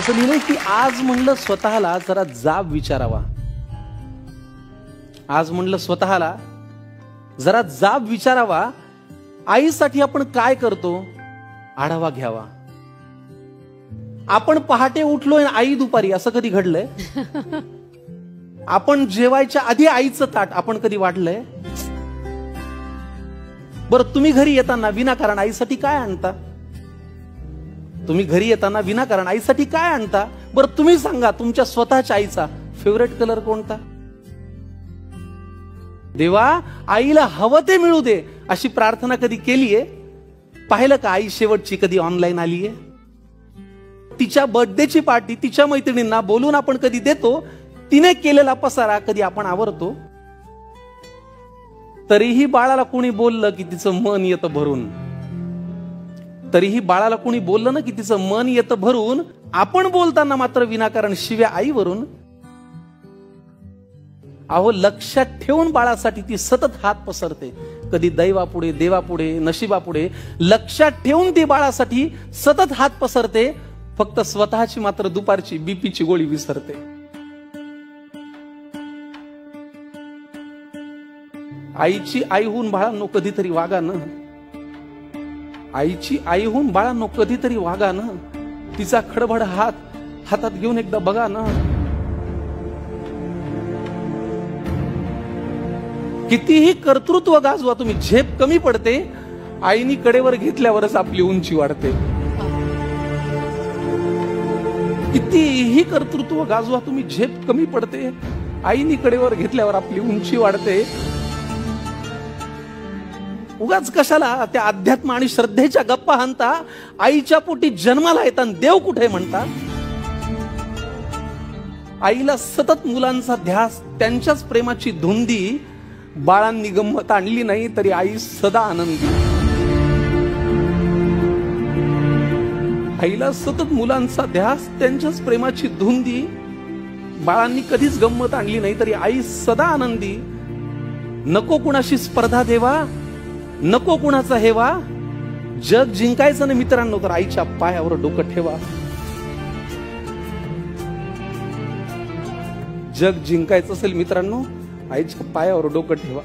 तसं लिहिलंय की आज म्हणलं स्वतःला जरा जाब विचारावा. आज म्हणलं स्वतःला जरा जाब विचारावा. आईसाठी आपण काय करतो आढावा घ्यावा. आपण पहाटे उठलोय आई दुपारी, असं कधी घडलंय? आपण जेवायच्या आधी आईचं ताट आपण कधी वाढलंय? बरं, तुम्ही घरी येताना विनाकारण आईसाठी काय आणता? तुम्ही घरी येताना विनाकारण आईसाठी काय आणता? बरं तुम्ही सांगा, तुमच्या स्वतःच्या आईचा फेवरेट कलर कोणता? देवा, आईला हवं ते मिळू दे अशी प्रार्थना कधी केलीये? पाहिलं का आई शेवटची कधी ऑनलाईन आलीये? तिच्या बर्थडेची पार्टी तिच्या मैत्रिणींना बोलून आपण कधी देतो? तिने केलेला पसारा कधी आपण आवरतो? तरीही बाळाला कोणी बोललं की तिचं मन येतं भरून. तरीही बाळाला कोणी बोललं ना की तिचं मन येतं भरून. आपण बोलताना मात्र विनाकारण शिव्या आईवरून. अहो, लक्षात ठेवून बाळासाठी ती सतत हात पसरते. कधी दैवापुढे, देवापुढे, नशिबापुढे लक्षात ठेवून ती बाळासाठी सतत हात पसरते. फक्त स्वतःची मात्र दुपारची बीपीची गोळी विसरते. आईची आईहून बाळांनो कधीतरी वागा ना. आईची आईहून बाळांनो कधीतरी वागा ना. तिचा खडबड हातात घेऊन एकदा बघा ना. कितीही कर्तृत्व गाजवा तुम्ही, झेप कमी पडते. आईनी कडेवर घेतल्यावरच आपली उंची वाढते. कितीही कर्तृत्व गाजवा तुम्ही, झेप कमी पडते. आईनी कडेवर घेतल्यावर आपली उंची वाढते. उगाच कशाला त्या अध्यात्म आणि श्रद्धेच्या गप्पा हाणता? आईच्या पोटी जन्माला येताना देव कुठे म्हणता? आईला सतत मुलांचा ध्यास, त्यांच्याच प्रेमाची धुंदी. बाळांनी गंमत आणली नाही तरी आई सदा आनंदी. आईला सतत मुलांचा ध्यास, त्यांच्याच प्रेमाची धुंदी. बाळांनी कधीच गंमत आणली नाही तरी आई सदा आनंदी. नको कुणाशी स्पर्धा देवा, नको कुणाचा हेवा. जग जिंकायचं ना मित्रांनो तर आईच्या पायावर डोकं ठेवा. जग जिंकायचं असेल मित्रांनो, आईच्या पायावर डोकं ठेवा.